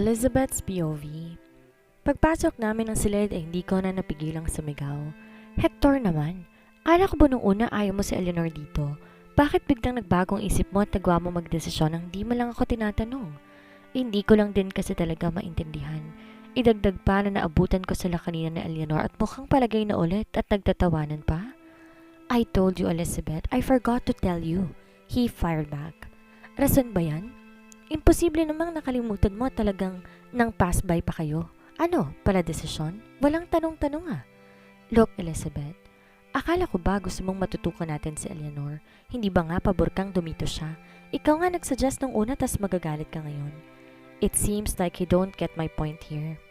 Elizabeth's POV. Pagpasok namin ng silid ay hindi ko na napigilang sumigaw. Hector naman, akala ko ba nung una ayaw mo si Eleanor dito? Bakit biglang nagbagong isip mo at nagawa mo magdesisyon nang di mo lang ako tinatanong? Hindi ko lang din kasi talaga maintindihan. Idagdag pa na naabutan ko sila kanina ni Eleanor at mukhang palagay na ulit at nagtatawanan pa. I told you, Elizabeth, I forgot to tell you. He fired back. Rason ba yan? Imposible namang nakalimutan mo talagang nang pass by pa kayo. Ano, pala desisyon? Walang tanong-tanong ah. Look, Elizabeth, akala ko ba gusto mong matutukan natin si Eleanor? Hindi ba nga pabor kang dumito siya? Ikaw nga nagsuggest nung una tas magagalit ka ngayon. It seems like you don't get my point here.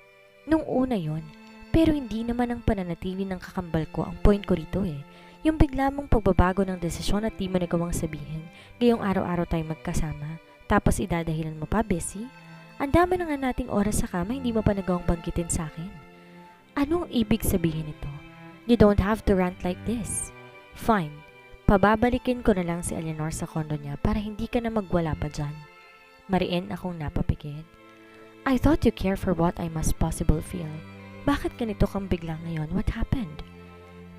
Nung una yon, pero hindi naman ang pananatili ng kakambal ko ang point ko rito eh. Yung bigla mong pagbabago ng desisyon at di mo nagawang sabihin, gayong araw-araw tayo magkasama. Tapos idadahilan mo pa, Bessie? Ang dami na nga nating oras sa kama, hindi mo pa nagawang banggitin sa akin. Anong ibig sabihin nito? You don't have to rant like this. Fine, pababalikin ko na lang si Eleanor sa kondo niya para hindi ka na magwala pa dyan. Mariin akong napapikit. I thought you care for what I must possible feel. Bakit ganito kang biglang ngayon? What happened?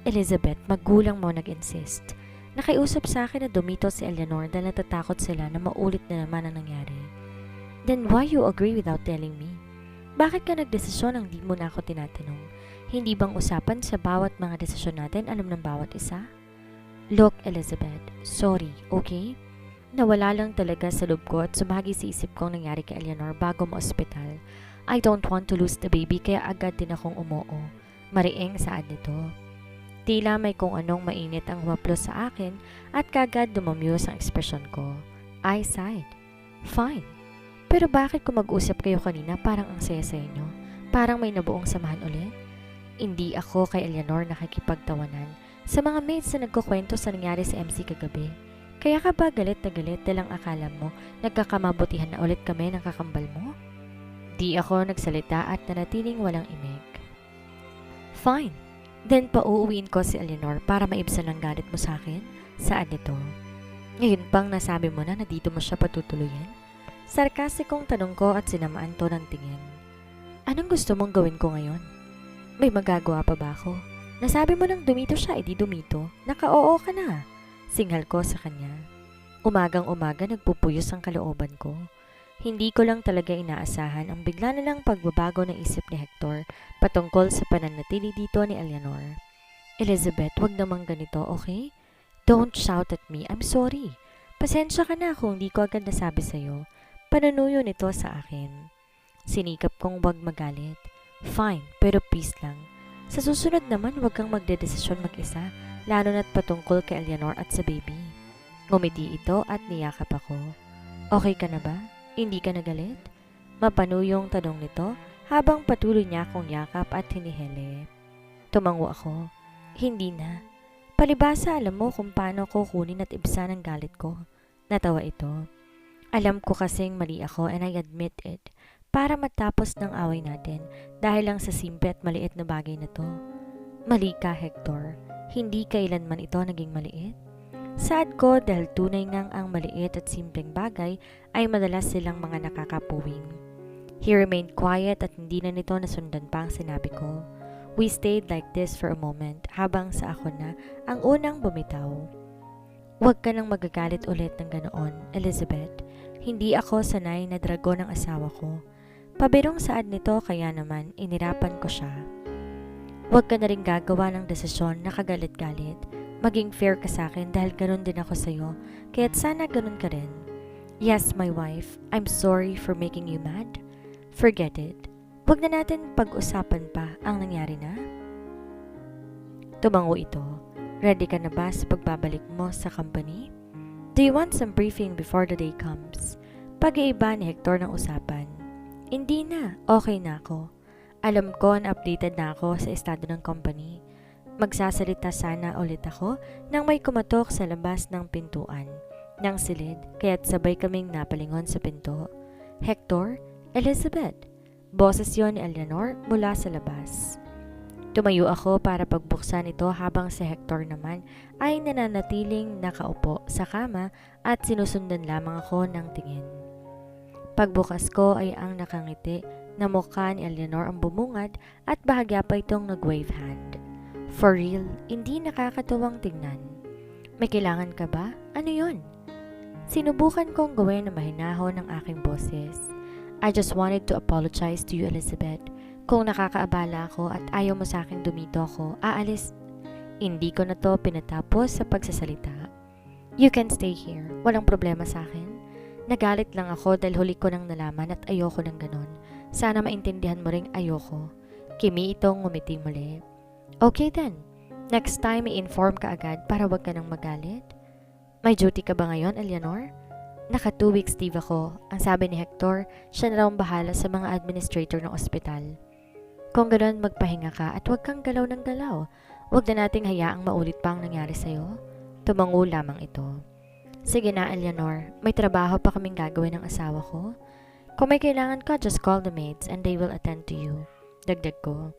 Elizabeth, magulang mo nag-insist. Nakiusap sa akin na dumito si Eleanor dahil natatakot sila na maulit na naman ang nangyari. Then why you agree without telling me? Bakit ka nagdesisyon nang di mo na ako tinatanong? Hindi bang usapan sa bawat mga desisyon natin alam ng bawat isa? Look, Elizabeth, sorry, okay? Nawala lang talaga sa loob ko at sumagi sa isip kong nangyari kay Eleanor bago ma-ospital. I don't want to lose the baby kaya agad din akong umuo. Mariing saad nito. Tila may kung anong mainit ang humaplos sa akin at kagad dumamyos ang ekspresyon ko. I sighed. Fine. Pero bakit kung mag-usap kayo kanina parang ang saya-saya nyo? Parang may nabuong samahan ulit? Hindi ako kay Eleanor nakikipagtawanan sa mga mates na nagkukwento sa nangyari sa MC kagabi. Kaya ka ba galit na galit dalang akala mo nagkakamabutihan na ulit kami ng kakambal mo? Di ako nagsalita at nanatiling walang imik. Fine. Then pauuwiin ko si Eleanor para maibsan ang galit mo sa akin? Saan nito? Ngayon pang nasabi mo na dito mo siya patutuluyan? Sarkasikong tanong ko at sinamaan to ng tingin. Anong gusto mong gawin ko ngayon? May magagawa pa ba ako? Nasabi mo nang dumito siya, edi dumito. Naka-oo ka na. Singhal ko sa kanya. Umagang-umaga nagpupuyos ang kalooban ko. Hindi ko lang talaga inaasahan ang bigla na lang pagbabago ng isip ni Hector patungkol sa pananatili dito ni Eleanor. Elizabeth, wag namang ganito, okay? Don't shout at me, I'm sorry. Pasensya ka na kung hindi ko agad nasabi sa'yo. Pananuyo nito sa akin. Sinikap kong wag magalit. Fine, pero please lang. Sa susunod naman, wag kang magdedesisyon mag-isa, lalo na't patungkol kay Eleanor at sa baby. Ngumiti ito at niyakap ako. Okay ka na ba? Hindi ka nagalit? Mapanuyong tanong nito habang patuloy niya akong yakap at hinihili. Tumango ako. Hindi na. Palibasa alam mo kung paano ko kunin at ibsan ang galit ko. Natawa ito. Alam ko kasing mali ako and I admit it. Para matapos ng away natin dahil lang sa simple at maliit na bagay na to. Mali ka, Hector. Hindi kailanman ito naging maliit. Sad ko dahil tunay ngang ang maliit at simpleng bagay ay madalas silang mga nakakapuwing. He remained quiet at hindi na nito nasundan pa ang sinabi ko. We stayed like this for a moment habang sa ako na ang unang bumitaw. Huwag ka nang magagalit ulit ng ganoon, Elizabeth. Hindi ako sanay na dragon ng asawa ko. Pabirong saad nito kaya naman inirapan ko siya. Huwag ka na rin gagawa ng desisyon na kagalit-galit. Maging fair ka sa akin dahil ganun din ako sa'yo, kaya't sana ganun ka rin. Yes, my wife, I'm sorry for making you mad. Forget it. Huwag na natin pag-usapan pa ang nangyari na. Tumango ito. Ready ka na ba sa pagbabalik mo sa company? Do you want some briefing before the day comes? Pag-iiba ni Hector ng usapan. Hindi na, okay na ako. Alam ko na updated na ako sa estado ng company. Magsasalita sana ulit ako nang may kumatok sa labas ng pintuan ng silid kaya't sabay kaming napalingon sa pinto. Hector, Elizabeth, boses yon ni Eleanor mula sa labas. Tumayo ako para pagbuksan ito habang si Hector naman ay nananatiling nakaupo sa kama at sinusundan lamang ako ng tingin. Pagbukas ko ay ang nakangiti na mukha ni Eleanor ang bumungad at bahagya pa itong nag-wave hand. For real, hindi nakakatuwang tingnan. May kailangan ka ba? Ano yun? Sinubukan kong gawin na mahinahon ng aking boses. I just wanted to apologize to you, Elizabeth. Kung nakakaabala ako at ayaw mo sa akin dumito ako, aalis. Hindi ko na to pinatapos sa pagsasalita. You can stay here. Walang problema sa akin. Nagalit lang ako dahil huli ko nang nalaman at ayoko ng ganon. Sana maintindihan mo ring ayoko. Kimi itong ngumiti muli. Okay then. Next time i-inform ka agad para wag ka nang magalit. May duty ka ba ngayon, Eleanor? Naka 2 weeks leave ako. Ang sabi ni Hector, siya na raw ang bahala sa mga administrator ng ospital. Kung ganoon, magpahinga ka at huwag kang galaw ng galaw. Huwag na nating hayaang maulit pa ang nangyari sa'yo. Tumango lamang ito. Sige na, Eleanor. May trabaho pa kaming gagawin ng asawa ko. Kung may kailangan ka, just call the maids and they will attend to you. Dagdag ko.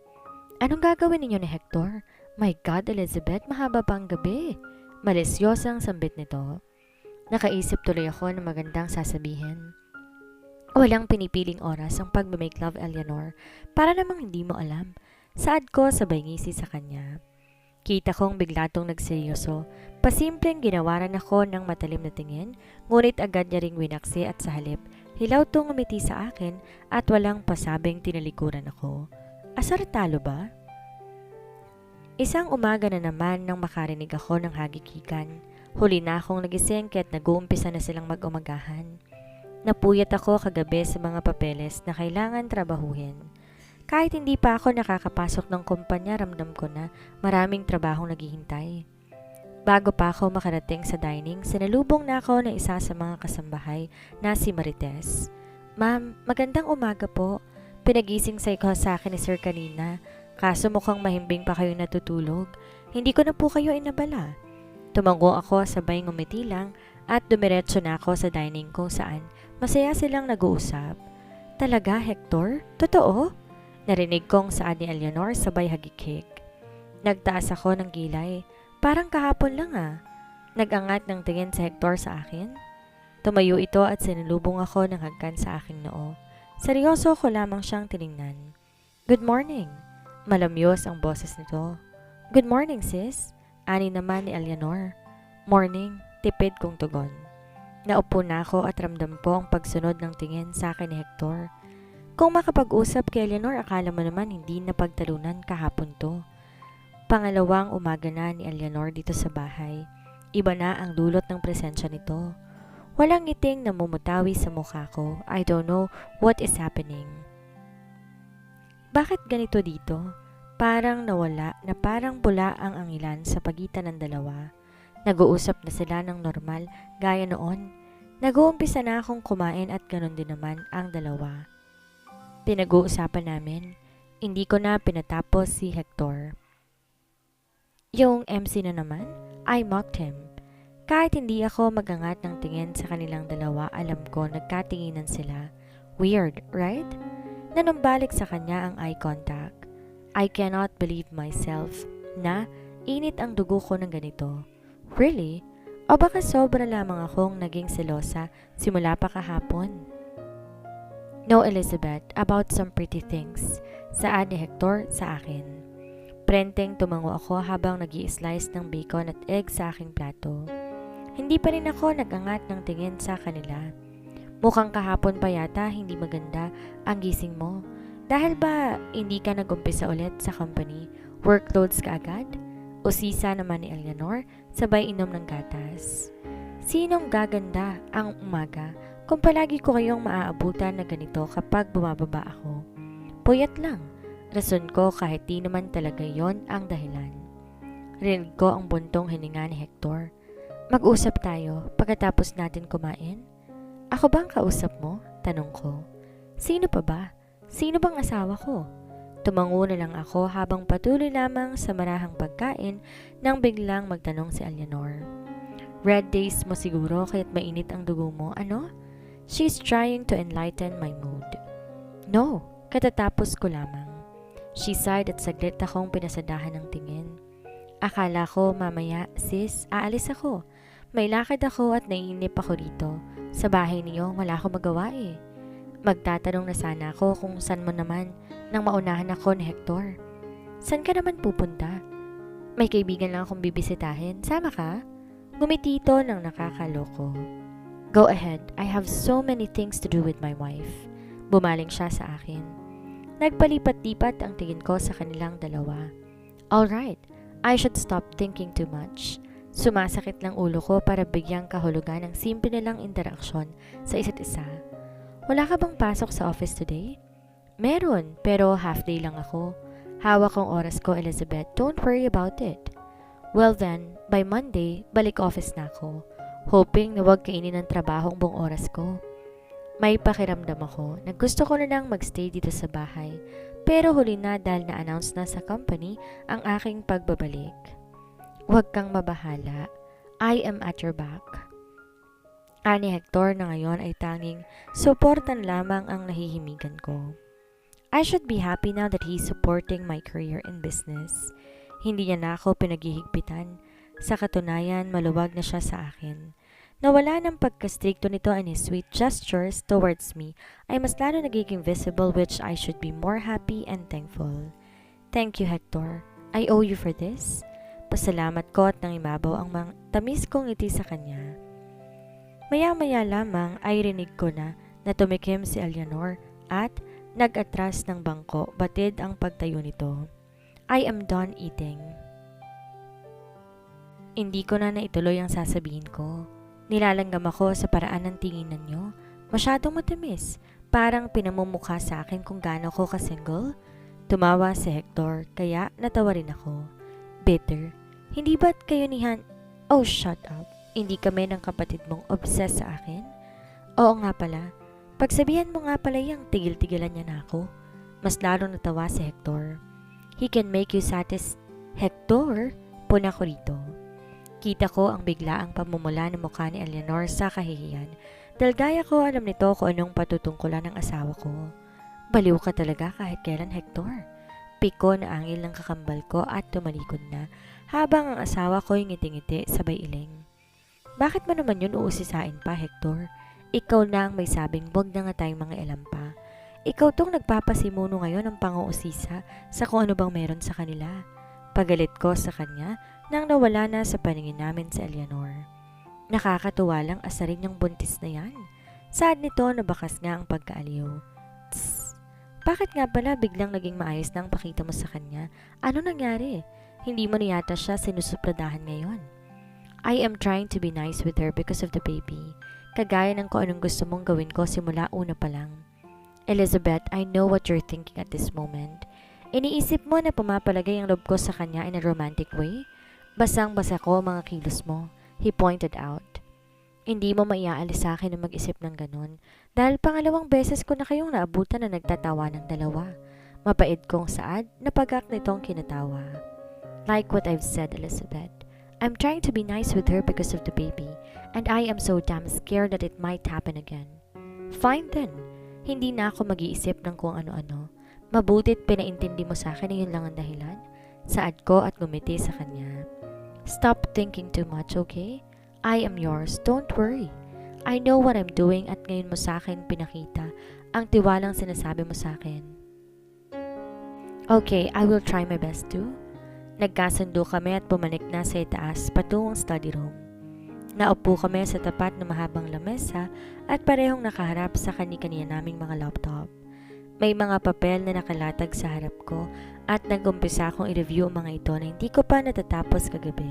Anong gagawin ninyo ni Hector? My God, Elizabeth, mahaba pa ang gabi. Malisyosang sambit nito. Nakaisip tuloy ako ng magandang sasabihin. Walang pinipiling oras ang pag-make love, Eleanor. Para namang hindi mo alam. Saad ko sabay ngisi sa kanya. Kita kong bigla tong nagseryoso. Pasimpleng ginawaran ako ng matalim na tingin, ngunit agad niya ring winaksi at sa halip, hilaw tong ngumiti sa akin at walang pasabing tinalikuran ako. Asar talo ba? Isang umaga na naman nang makarinig ako ng hagikikan. Huli na akong nagising kaya't nag-uumpisa na silang mag-umagahan. Napuyat ako kagabi sa mga papeles na kailangan trabahuhin. Kahit hindi pa ako nakakapasok ng kumpanya, ramdam ko na maraming trabahong naghihintay. Bago pa ako makarating sa dining, sinalubong na ako ng isa sa mga kasambahay na si Marites. Ma'am, magandang umaga po. Pinagising sa akin ni Sir kanina, kaso mukhang mahimbing pa kayo natutulog. Hindi ko na po kayo inabala. Tumango ako sabay ngumiti lang at dumiretso na ako sa dining kung saan masaya silang nag-uusap. Talaga, Hector? Totoo? Narinig kong saad ni Eleanor sabay hagikik. Nagtaas ako ng gilay. Parang kahapon lang ah. Nag-angat ng tingin si Hector sa akin. Tumayo ito at sinulubong ako ng hagkan sa aking noo. Seryoso ko lamang siyang tiningnan. Good morning. Malamyos ang boses nito. Good morning, sis. Ani naman ni Eleanor. Morning, tipid kong tugon. Naupo na ako at ramdam ko ang pagsunod ng tingin sa akin ni Hector. Kung makapag-usap kay Eleanor, akala mo naman hindi napagtalunan kahapon to. Pangalawang umaga na ni Eleanor dito sa bahay. Iba na ang dulot ng presensya nito. Walang ngiting namumutawi sa mukha ko. I don't know what is happening. Bakit ganito dito? Parang nawala na parang pula ang angilan sa pagitan ng dalawa. Nag-uusap na sila ng normal gaya noon. Nag-uumpisa na akong kumain at ganon din naman ang dalawa. Pinag-uusapan namin, hindi ko na pinatapos si Hector. Yung MC na naman, I mocked him. Kahit hindi ako magangat ng tingin sa kanilang dalawa, alam ko nagkatinginan sila. Weird, right? Nanumbalik sa kanya ang eye contact. I cannot believe myself na init ang dugo ko ng ganito. Really? O baka sobra lamang akong naging selosa simula pa kahapon? No, Elizabeth, about some pretty things. Saad ni Hector sa akin. Prenteng tumango ako habang nag-i-slice ng bacon at egg sa aking plato. Hindi pa rin ako nag-angat ng tingin sa kanila. Mukhang kahapon pa yata hindi maganda ang gising mo. Dahil ba hindi ka nag-umpisa ulit sa company? Workloads ka agad? Usisa naman ni Eleanor, sabay inom ng gatas. Sinong gaganda ang umaga kung palagi ko kayong maaabutan na ganito kapag bumababa ako? Puyat lang. Rason ko kahit di naman talaga yon ang dahilan. Rinig ko ang buntong hininga ni Hector. Mag-usap tayo pagkatapos natin kumain? Ako bang kausap mo? Tanong ko. Sino pa ba? Sino bang asawa ko? Tumango na lang ako habang patuloy lamang sa marahang pagkain nang biglang magtanong si Eleanor. Red days mo siguro kaya't mainit ang dugo mo, ano? She's trying to enlighten my mood. No, katatapos ko lamang. She sighed at saglit akong pinasadahan ng tingin. Akala ko mamaya, sis, aalis ako. May lakad ako at naiinip ako dito. Sa bahay niyo, wala akong magawa eh. Magtatanong na sana ako kung saan mo naman nang maunahan ako ni Hector. Saan ka naman pupunta? May kaibigan lang akong bibisitahin. Sama ka? Ngumiti ito ng nakakaloko. Go ahead. I have so many things to do with my wife. Bumaling siya sa akin. Nagpalipat-lipat ang tingin ko sa kanilang dalawa. Alright, I should stop thinking too much. Sumasakit lang ulo ko para bigyang kahulugan ng simple nilang interaksyon sa isa't isa. Wala ka bang pasok sa office today? Meron, pero half day lang ako. Hawak ang oras ko, Elizabeth. Don't worry about it. Well then, by Monday, balik office na ako. Hoping na wag kainin ng trabaho ang buong oras ko. May pakiramdam ako na gusto ko na lang magstay dito sa bahay. Pero huli na dahil na-announce na sa company ang aking pagbabalik. Huwag kang mabahala. I am at your back. Ani Hector na ngayon ay tanging suportan lamang ang nahihimigan ko. I should be happy now that he's supporting my career in business. Hindi niya na ako pinaghihigpitan. Sa katunayan, maluwag na siya sa akin. Nawala ng pagkastrikto nito and his sweet gestures towards me ay mas lalo nagiging visible, which I should be more happy and thankful. Thank you, Hector. I owe you for this. Pasalamat ko at nangimabaw ang tamis kong ngiti sa kanya. Maya-maya lamang ay rinig ko na tumikim si Eleanor at nag-atras ng bangko, batid ang pagtayo nito. I am done eating. Hindi ko na naituloy ang sasabihin ko. Nilalanggam ako sa paraan ng tinginan niyo. Masyadong matamis. Parang pinamumukha sa akin kung gaano ko ka-single. Tumawa si Hector, kaya natawa rin ako. Bitter. Hindi ba't kayo ni Oh, shut up. Hindi kami ng kapatid mong obsessed sa akin? Oo nga pala. Pagsabihan mo nga pala yung tigil-tigilan niya na ako. Mas lalo natawa si Hector. He can make you Hector? Puna ko rito. Kita ko ang biglaang pamumula ng mukha ni Eleanor sa kahihiyan. Dahil gaya ko alam nito kung anong patutungkulan ng asawa ko. Baliw ka talaga kahit kailan, Hector. Piko na angil ng kakambal ko at tumalikod na habang ang asawa ko'y ngiti-ngiti sabay iling. Bakit mo naman yun uusisain pa, Hector? Ikaw na ang may sabing wag na nga tayong mga ilan pa. Ikaw tong nagpapasimuno ngayon ng pang-uusisa sa kung ano bang meron sa kanila. Pagalit ko sa kanya nang nawala na sa paningin namin si Eleanor. Nakakatuwa lang asarin yung buntis na yan. Sad nito na bakas nga ang pagkaaliw. Tss, bakit nga pala biglang naging maayos na ang pakita mo sa kanya? Ano nangyari? Hindi mo na yata siya sinusupladahan ngayon. I am trying to be nice with her because of the baby. Kagaya ng kung anong gusto mong gawin ko simula una pa lang. Elizabeth, I know what you're thinking at this moment. Iniisip mo na pumapalagay ang loob ko sa kanya in a romantic way? Basang-basa ko mga kilos mo, he pointed out. Hindi mo maiaalis sa akin na mag-isip ng ganun dahil pangalawang beses ko na kayong naabutan na nagtatawa ng dalawa. Mapait kong saad na pagak nitong kinatawa. Like what I've said, Elizabeth. I'm trying to be nice with her because of the baby, and I am so damn scared that it might happen again. Fine then. Hindi na ako mag-iisip ng kung ano-ano. Mabutit pinaintindi mo sa akin na yun lang ang dahilan. Saad ko at gumiti sa kanya. Stop thinking too much, okay? I am yours. Don't worry. I know what I'm doing at ngayon mo sa akin pinakita ang tiwalang sinasabi mo sa akin. Okay, I will try my best to. Nagkasundo kami at bumalik na sa itaas patungong study room. Naupo kami sa tapat ng mahabang lamesa at parehong nakaharap sa kani-kaniya naming mga laptop. May mga papel na nakalatag sa harap ko at nag-umpisa akong i-review ang mga ito na hindi ko pa natatapos kagabi.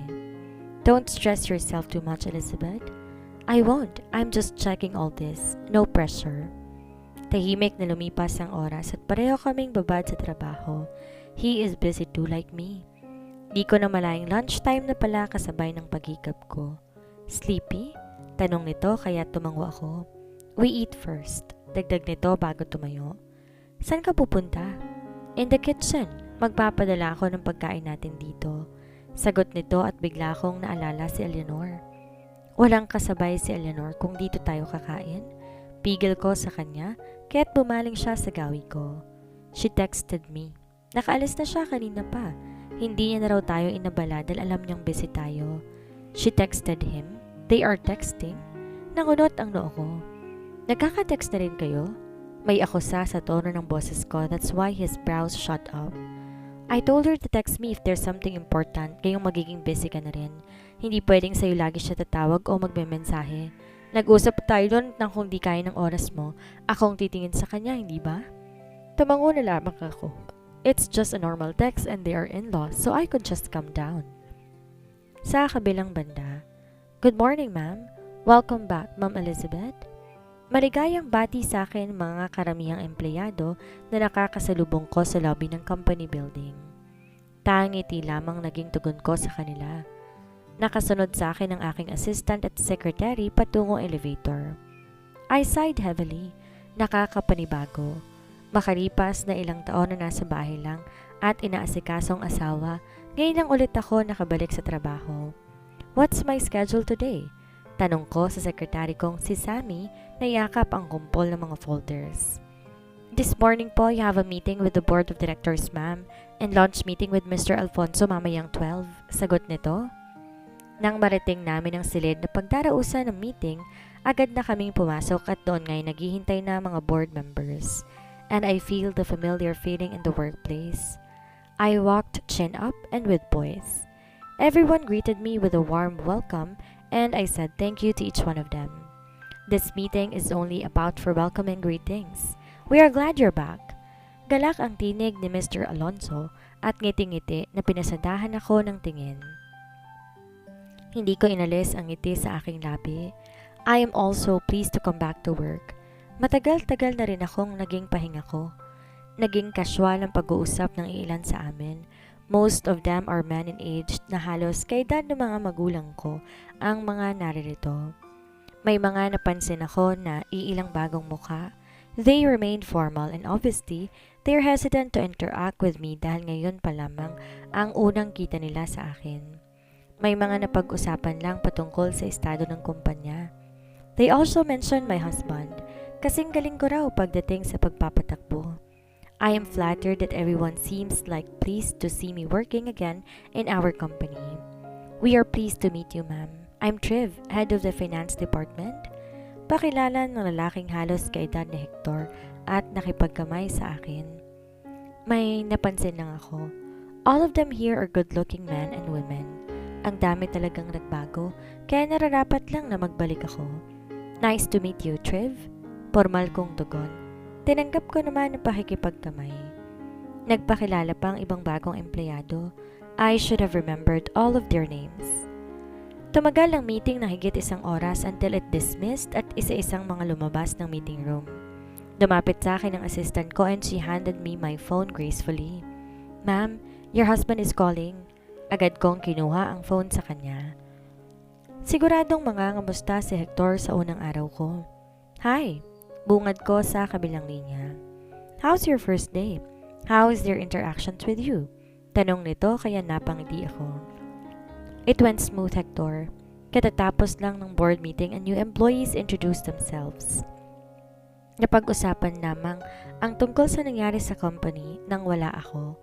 Don't stress yourself too much, Elizabeth. I won't. I'm just checking all this. No pressure. Tahimik na lumipas ang oras at pareho kaming babad sa trabaho. He is busy too like me. Di ko na malayang lunchtime na pala kasabay ng paghikap ko. Sleepy? Tanong nito kaya tumango ako. We eat first. Dagdag nito bago tumayo. Saan ka pupunta? In the kitchen. Magpapadala ako ng pagkain natin dito. Sagot nito at bigla akong naalala si Eleanor. Walang kasabay si Eleanor kung dito tayo kakain. Pigil ko sa kanya kaya't bumaling siya sa gawi ko. She texted me. Nakaalis na siya kanina pa. Hindi niya na raw tayo inabala dahil alam niyang busy tayo. She texted him. They are texting. Nangunot ang noo ko. Nagkaka-text na rin kayo? May akusa sa tono ng boses ko, that's why his brows shot up. I told her to text me if there's something important, ngayong magiging busy ka na rin. Hindi pwedeng sa'yo lagi siya tatawag o magme-mensahe. Nag-usap tayo doon nang kung di kaya ng oras mo, akong titingin sa kanya, hindi ba? Tumango na lamang ako. It's just a normal text and they are in-laws, so I could just come down. Sa kabilang banda, good morning, ma'am. Welcome back, Ma'am Elizabeth. Maligayang bati sa akin mga karamihang empleyado na nakakasalubong ko sa lobby ng company building. Tangiti lamang naging tugon ko sa kanila. Nakasunod sa akin ang aking assistant at secretary patungong elevator. I sighed heavily. Nakakapanibago. Makalipas na ilang taon na nasa bahay lang at inaasikasong asawa, ngayon lang ulit ako nakabalik sa trabaho. What's my schedule today? Tanong ko sa sekretary kong si Sammy na yakap ang kumpol ng mga folders. This morning po, you have a meeting with the board of directors, ma'am, and lunch meeting with Mr. Alfonso mamayang 12. Sagot nito. Nang marating namin ang silid na pagdarausan ng meeting, agad na kaming pumasok at doon nga'y naghihintay na mga board members. And I feel the familiar feeling in the workplace. I walked chin up and with poise. Everyone greeted me with a warm welcome and I said thank you to each one of them. This meeting is only about for welcome and greetings. We are glad you're back. Galak ang tinig ni Mr. Alonso at ngiti-ngiti na pinasadahan ako ng tingin. Hindi ko inalis ang ngiti sa aking labi. I am also pleased to come back to work. Matagal-tagal na rin akong naging pahinga ko. Naging casual ang pag-uusap ng ilan sa amin. Most of them are men in age na halos kaedad ng mga magulang ko ang mga naririto. May mga napansin ako na iilang bagong mukha. They remained formal and obviously, they're hesitant to interact with me dahil ngayon pa lamang ang unang kita nila sa akin. May mga napag-usapan lang patungkol sa estado ng kumpanya. They also mentioned my husband, kasing galing ko raw pagdating sa pagpapatakbo. I am flattered that everyone seems like pleased to see me working again in our company. We are pleased to meet you, ma'am. I'm Triv, head of the finance department. Pakilala ng lalaking halos kaedad ni Hector at nakipagkamay sa akin. May napansin lang ako. All of them here are good-looking men and women. Ang dami talagang nagbago, kaya nararapat lang na magbalik ako. Nice to meet you, Triv. Formal kong tugon. Tinanggap ko naman ang pakikipagkamay. Nagpakilala pa ang ibang bagong empleyado. I should have remembered all of their names. Tumagal ang meeting na higit isang oras until it dismissed at isa-isang mga lumabas ng meeting room. Dumapit sa akin ang assistant ko and she handed me my phone gracefully. Ma'am, your husband is calling. Agad kong kinuha ang phone sa kanya. Siguradong mangangamusta si Hector sa unang araw ko. Hi! Bungad ko sa kabilang linya. How's your first day? How is their interactions with you? Tanong nito kaya napangiti ako. It went smooth, Hector. Katatapos lang ng board meeting and new employees introduced themselves. Napag-usapan lamang ang tungkol sa nangyari sa company nang wala ako.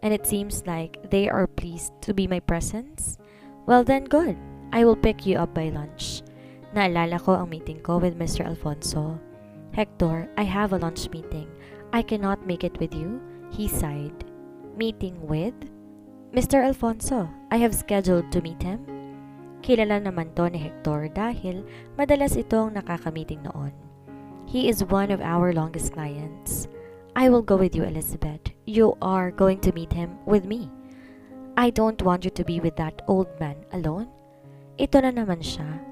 And it seems like they are pleased to be my presence. Well then, good. I will pick you up by lunch. Naalala ko ang meeting ko with Mr. Alfonso. Hector, I have a lunch meeting. I cannot make it with you, he sighed. Meeting with? Mr. Alfonso, I have scheduled to meet him. Kilala naman to ni Hector dahil madalas itong nakaka-meeting noon. He is one of our longest clients. I will go with you, Elizabeth. You are going to meet him with me. I don't want you to be with that old man alone. Ito na naman siya.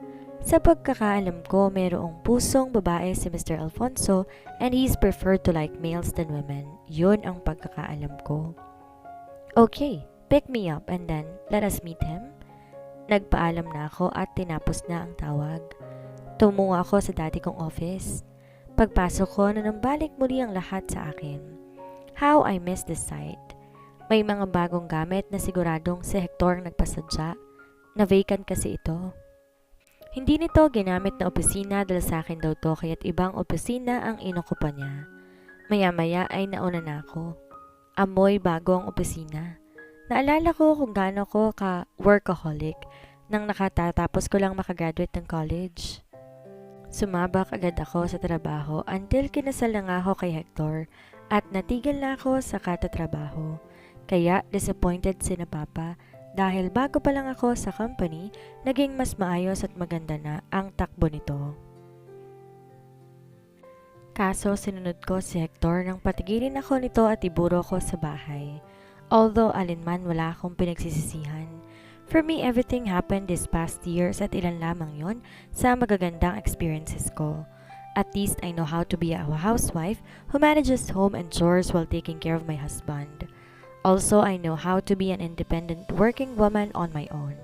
Sa pagkakaalam ko, mayroong pusong babae si Mr. Alfonso and he's preferred to like males than women. Yun ang pagkakaalam ko. Okay, pick me up and then let us meet him. Nagpaalam na ako at tinapos na ang tawag. Tumungo ako sa dati kong office. Pagpasok ko na nambalik muli ang lahat sa akin. How I miss this site. May mga bagong gamit na siguradong si Hector ang nagpasadya. Na-vacant kasi ito. Hindi nito ginamit na opisina dahil sa akin daw to kaya't ibang opisina ang inukupa niya. Maya-maya ay nauna na ako. Amoy bago ang opisina. Naalala ko kung gaano ko ka-workaholic nang nakatatapos ko lang makagraduate ng college. Sumabak agad ako sa trabaho until kinasal na nga ako kay Hector at natigil na ako sa katatrabaho. Kaya disappointed si na Papa dahil bago pa lang ako sa company, naging mas maayos at maganda na ang takbo nito. Kaso sinunod ko si Hector nang patigilin ako nito at iburo ko sa bahay. Although alinman wala akong pinagsisisihan. For me, everything happened this past years at ilan lamang yon sa magagandang experiences ko. At least I know how to be a housewife who manages home and chores while taking care of my husband. Also, I know how to be an independent working woman on my own.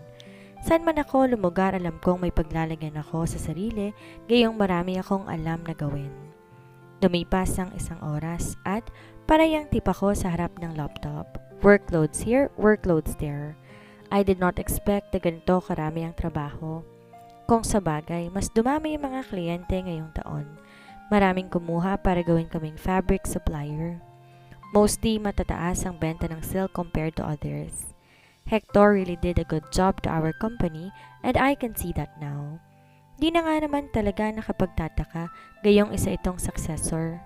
Saan man ako lumugar, alam kong may paglalagyan ako sa sarili, gayong marami akong alam na gawin. Lumipas ang isang oras at parehang tip ako sa harap ng laptop. Workloads here, workloads there. I did not expect na ganito karami ang trabaho. Kung sa bagay, mas dumami yung mga kliyente ngayong taon. Maraming kumuha para gawin kaming fabric supplier. Mostly matataas ang benta ng silk compared to others. Hector really did a good job to our company and I can see that now. Di na nga naman talaga nakapagtataka gayong isa itong successor.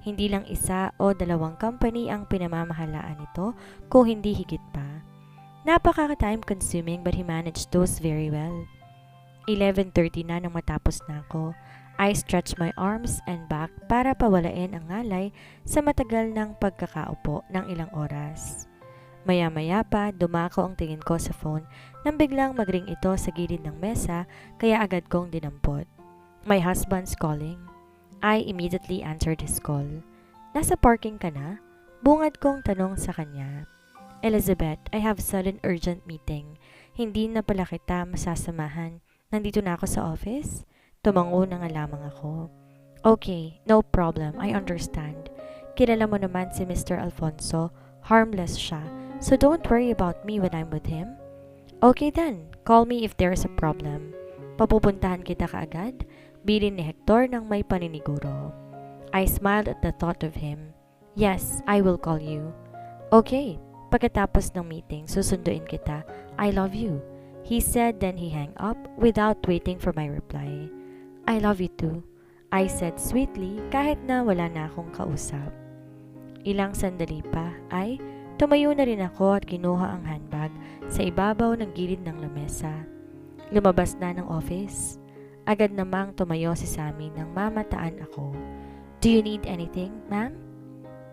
Hindi lang isa o dalawang company ang pinamamahalaan nito kung hindi higit pa. Napaka-time consuming but he managed those very well. 11:30 na nang matapos na ako. I stretched my arms and back para pawalain ang ngalay sa matagal ng pagkakaupo ng ilang oras. Maya-maya pa, dumako ang tingin ko sa phone nang biglang magring ito sa gilid ng mesa kaya agad kong dinampot. My husband's calling. I immediately answered his call. Nasa parking ka na? Bungad kong tanong sa kanya. Elizabeth, I have sudden urgent meeting. Hindi na pala kita masasamahan. Nandito na ako sa office? Tumango na nga lamang ako. Okay, no problem. I understand. Kilala mo naman si Mr. Alfonso. Harmless siya. So don't worry about me when I'm with him. Okay then, call me if there's a problem. Papupuntahan kita kaagad? Bilin ni Hector nang may paniniguro. I smiled at the thought of him. Yes, I will call you. Okay. Pagkatapos ng meeting, susunduin kita. I love you. He said, then he hung up without waiting for my reply. I love you too. I said sweetly kahit na wala na akong kausap. Ilang sandali pa ay tumayo na rin ako at kinuha ang handbag sa ibabaw ng gilid ng lamesa. Lumabas na ng office. Agad namang tumayo si Sammy nang mamataan ako. Do you need anything, ma'am?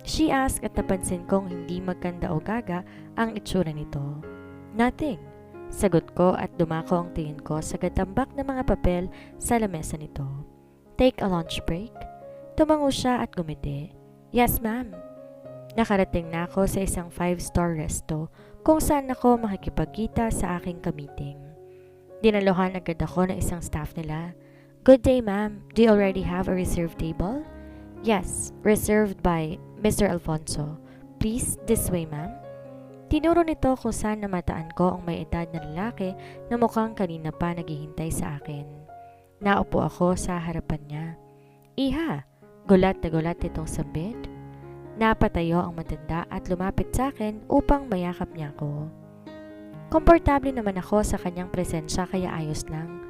She asked at napansin kong hindi magkanda o gaga ang itsura nito. Nothing. Sagot ko at dumako ang tingin ko sa katambak na mga papel sa lamesa nito. Take a lunch break? Tumango siya at gumiti. Yes, ma'am. Nakarating na ako sa isang 5-star resto kung saan ako makikipagkita sa aking kamiting. Dinaluhan agad ako ng isang staff nila. Good day, ma'am. Do you already have a reserved table? Yes, reserved by Mr. Alfonso. Please, this way, ma'am. Tinuro nito kung saan namataan ko ang may edad na lalaki na mukhang kanina pa naghihintay sa akin. Naupo ako sa harapan niya. Iha, gulat na gulat itong sambit. Napatayo ang matanda at lumapit sa akin upang mayakap niya ako. Komportable naman ako sa kanyang presensya kaya ayos lang.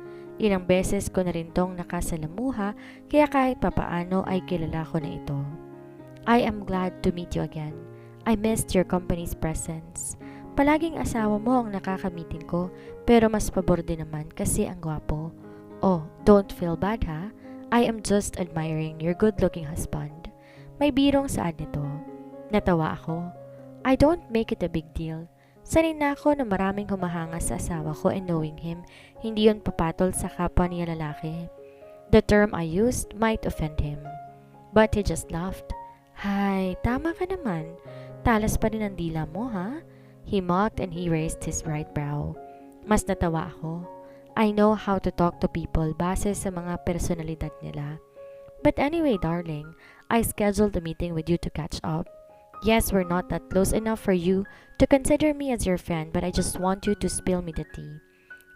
Ilang beses ko na rin tong nakasalamuha kaya kahit papaano ay kilala ko na ito. I am glad to meet you again. I missed your company's presence. Palaging asawa mo ang nakakamitin ko pero mas pabor din naman kasi ang gwapo. Oh, don't feel bad ha? I am just admiring your good-looking husband. May birong saad nito. Natawa ako. I don't make it a big deal. Sanay na ako na maraming humahanga sa asawa ko and knowing him, hindi yun papatol sa kapwa niya lalaki. The term I used might offend him. But he just laughed. Hay, tama ka naman. Talas pa rin ang dila mo, ha? He mocked and he raised his right brow. Mas natawa ako. I know how to talk to people base sa mga personalidad nila. But anyway, darling, I scheduled a meeting with you to catch up. Yes, we're not that close enough for you to consider me as your friend but I just want you to spill me the tea.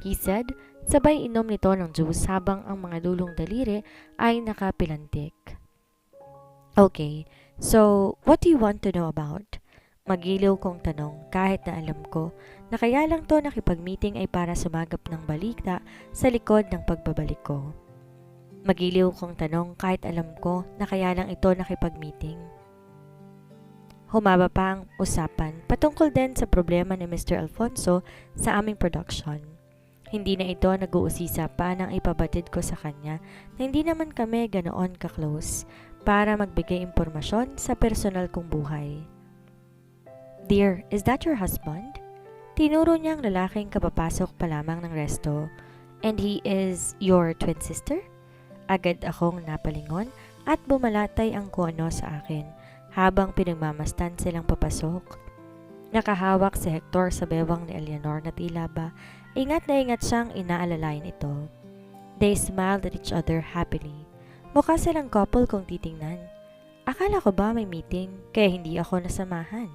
He said, sabay inom nito ng juice habang ang mga lulong daliri ay nakapilantik. Okay, so what do you want to know about? Magiliw kong tanong kahit na alam ko na kaya lang to nakipag-meeting ay para sumagap ng balita sa likod ng pagbabalik ko. Magiliw kong tanong kahit alam ko na kaya lang ito nakipag-meeting. Humaba pa ang usapan patungkol din sa problema ni Mr. Alfonso sa aming production. Hindi na ito nag-uusisa pa nang ipabatid ko sa kanya na hindi naman kami ganoon ka-close para magbigay impormasyon sa personal kong buhay. "Dear, is that your husband?" Tinuro niya ang lalaking kapapasok pa lamang ng resto. "And he is your twin sister?" Agad akong napalingon at bumalatay ang kung ano sa akin habang pinagmamastan silang papasok. Nakahawak si Hector sa bewang ni Eleanor na tila ba ingat na ingat siyang inaalalayan ito. They smiled at each other happily. Mukha silang couple kung titingnan. Akala ko ba may meeting kaya hindi ako nasamahan?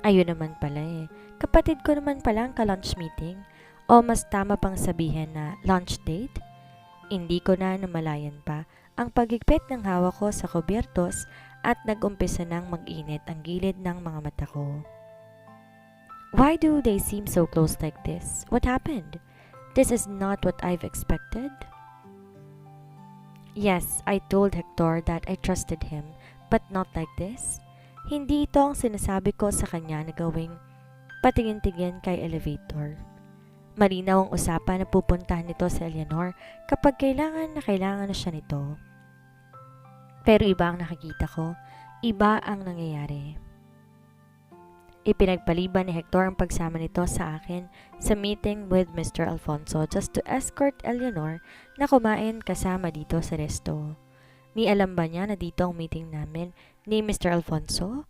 Ayun naman pala kapatid ko naman palang ka-lunch meeting o mas tama pang sabihin na lunch date. Hindi ko na namalayan pa ang paghigpit ng hawak ko sa kubyertos at nag-umpisa nang mag-init ang gilid ng mga mata ko. Why do they seem so close like this? What happened? This is not what I've expected. Yes, I told Hector that I trusted him, but not like this. Hindi ito ang sinasabi ko sa kanya na gawing patingin-tingin kay elevator. Malinaw ang usapan na pupuntahan nito sa Eleanor kapag kailangan na siya nito. Pero iba ang nakikita ko, iba ang nangyayari. Ipinagpaliban ni Hector ang pagsama nito sa akin sa meeting with Mr. Alfonso just to escort Eleanor na kumain kasama dito sa resto. Ni alam ba niya na dito ang meeting namin ni Mr. Alfonso?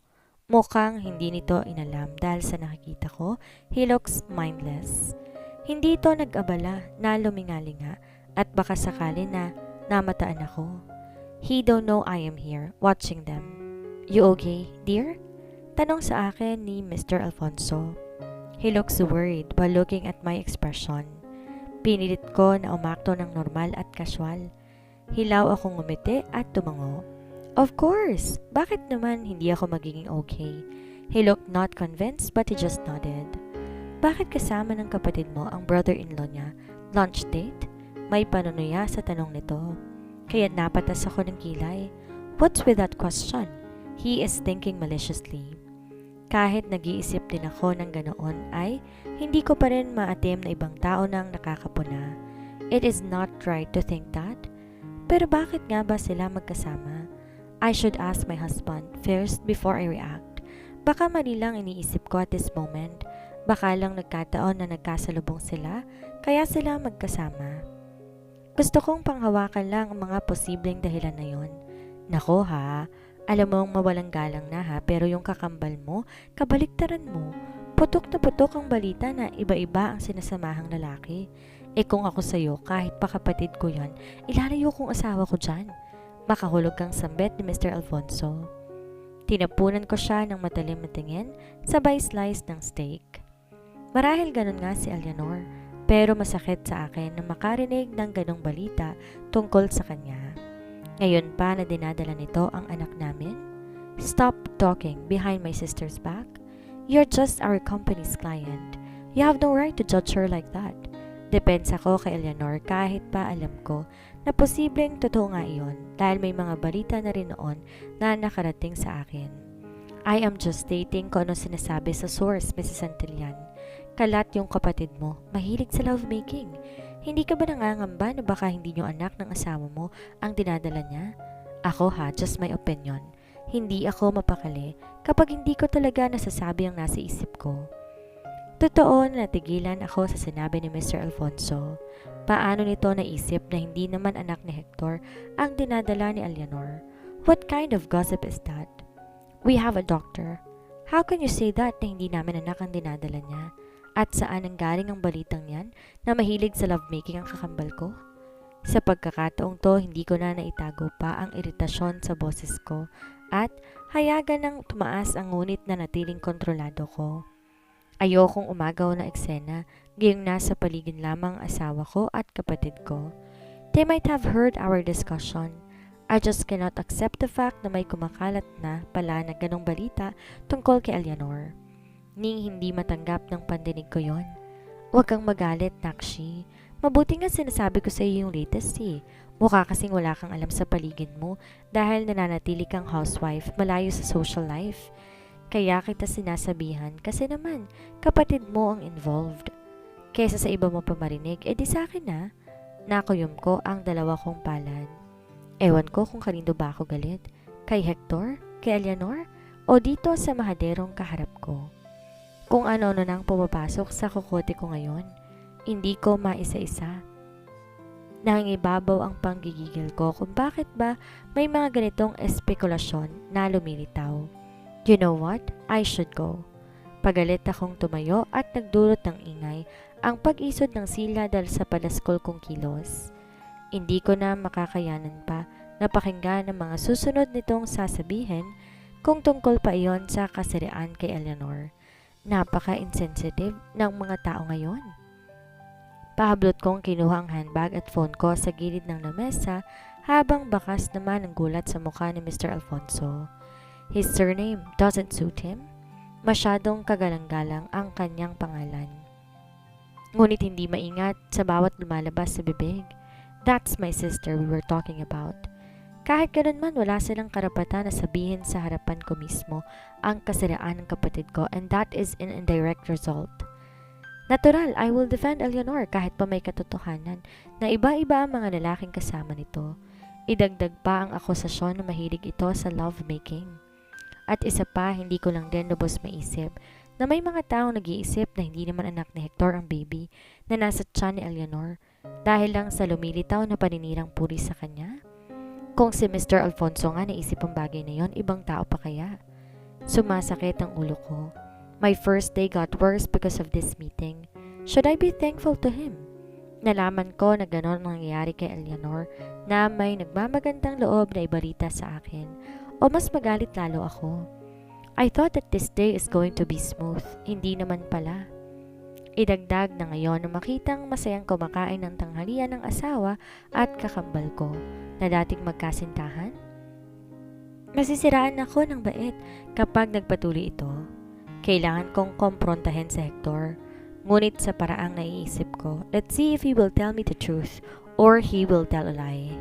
Mukhang hindi nito inalam dahil sa nakikita ko, he looks mindless. Hindi ito nag-abala na lumingalinga at baka sakali na namataan ako. He don't know I am here, watching them. You okay, dear? Tanong sa akin ni Mr. Alfonso. He looks worried while looking at my expression. Pinilit ko na umakto ng normal at casual. Hilaw akong ngumiti at tumango. Of course! Bakit naman hindi ako magiging okay? He looked not convinced but he just nodded. Bakit kasama ng kapatid mo ang brother-in-law niya? Lunch date? May panunuya sa tanong nito. Kaya napatas ako ng kilay. What's with that question? He is thinking maliciously. Kahit nag-iisip din ako ng ganoon ay hindi ko pa rin maatim na ibang tao nang nakakapuna. It is not right to think that. Pero bakit nga ba sila magkasama? I should ask my husband first before I react. Baka mali lang iniisip ko at this moment. Baka lang nagkataon na nagkasalubong sila, kaya sila magkasama. Gusto kong panghawakan lang ang mga posibleng dahilan na yon. Nako ha, alam mong mawalang galang na ha, pero yung kakambal mo, kabaliktaran mo. Putok na putok ang balita na iba-iba ang sinasamahang lalaki. Kung ako sa'yo, kahit pa kapatid ko yan, ilalayo kong asawa ko dyan. Makahulog kang sambet ni Mr. Alfonso. Tinapunan ko siya ng matalim na tingin, sabay slice ng steak. Marahil ganun nga si Eleanor, pero masakit sa akin na makarinig ng ganong balita tungkol sa kanya. Ngayon pa na dinadala nito ang anak namin? Stop talking behind my sister's back. You're just our company's client. You have no right to judge her like that. Depensa ko kay Eleanor kahit pa alam ko na posibleng totoo nga iyon dahil may mga balita na rin noon na nakarating sa akin. I am just stating kung ano sinasabi sa source, Mrs. Santillan. Kalat yung kapatid mo, mahilig sa lovemaking. Hindi ka ba nangangamba na baka hindi yung anak ng asawa mo ang dinadala niya? Ako ha, just my opinion. Hindi ako mapakali kapag hindi ko talaga nasasabi ang nasa isip ko. Totoo na natigilan ako sa sinabi ni Mr. Alfonso. Paano nito naisip na hindi naman anak ni Hector ang dinadala ni Eleanor? What kind of gossip is that? We have a doctor. How can you say that na hindi namin anak ang dinadala niya? At saan ang galing ang balitang yan na mahilig sa lovemaking ang kakambal ko? Sa pagkakataong to, hindi ko na naitago pa ang iritasyon sa boses ko at hayagan ng tumaas ang ngunit na natiling kontrolado ko. Ayokong umagaw na eksena, gayong nasa paligid lamang asawa ko at kapatid ko. They might have heard our discussion. I just cannot accept the fact na may kumakalat na pala na ganong balita tungkol kay Eleanor. Ning hindi matanggap ng pandinig ko yon. Huwag kang magalit, Nakshi. Mabuti nga sinasabi ko sa iyo yung latest . Mukha kasing wala kang alam sa paligid mo dahil nananatili kang housewife malayo sa social life. Kaya kita sinasabihan kasi naman kapatid mo ang involved. Kesa sa iba mo pa marinig, edi sa akin na. Nakuyom ko ang dalawa kong palad. Ewan ko kung kanino ba ako galit. Kay Hector? Kay Eleanor? O dito sa mahaderong kaharap ko? Kung ano-ano nang pumapasok sa kukote ko ngayon, hindi ko maisa-isa. Nangingibabaw ang panggigigil ko kung bakit ba may mga ganitong espekulasyon na lumilitaw. You know what? I should go. Pagalit akong tumayo at nagdulot ng ingay ang pag-isod ng sila dahil sa palaskol kong kilos. Hindi ko na makakayanan pa na pakinggan ang mga susunod nitong sasabihin kung tungkol pa iyon sa kasirian kay Eleanor. Napaka-insensitive ng mga tao ngayon. Pahablot kong kinuha ang handbag at phone ko sa gilid ng lamesa habang bakas naman ang gulat sa mukha ni Mr. Alfonso. His surname doesn't suit him. Masyadong kagalang-galang ang kanyang pangalan. Ngunit hindi maingat sa bawat lumalabas sa bibig. That's my sister we were talking about. Kahit ganun man, wala silang karapatan na sabihin sa harapan ko mismo ang kasiraan ng kapatid ko, and that is an indirect result. Natural, I will defend Eleanor kahit pa may katotohanan na iba-iba ang mga lalaking kasama nito. Idagdag pa ang akusasyon na mahilig ito sa lovemaking. At isa pa, hindi ko lang din lubos maisip na may mga taong nag-iisip na hindi naman anak ni Hector ang baby na nasa tiyan ni Eleanor dahil lang sa lumilitaw na paninirang puri sa kanya. Kung si Mr. Alfonso nga naisip ang bagay na yon, ibang tao pa kaya? Sumasakit ang ulo ko. My first day got worse because of this meeting. Should I be thankful to him? Nalaman ko na ganon ang nangyayari kay Eleanor na may nagmamagandang loob na ibalita sa akin o mas magalit lalo ako. I thought that this day is going to be smooth. Hindi naman pala. Idagdag na ngayon na makitang masayang kumakain ng tanghalian ng asawa at kakambal ko na dating magkasintahan. Masisiraan ako ng bait kapag nagpatuloy ito. Kailangan kong komprontahin si Hector. Ngunit sa paraang naiisip ko, let's see if he will tell me the truth or he will tell a lie.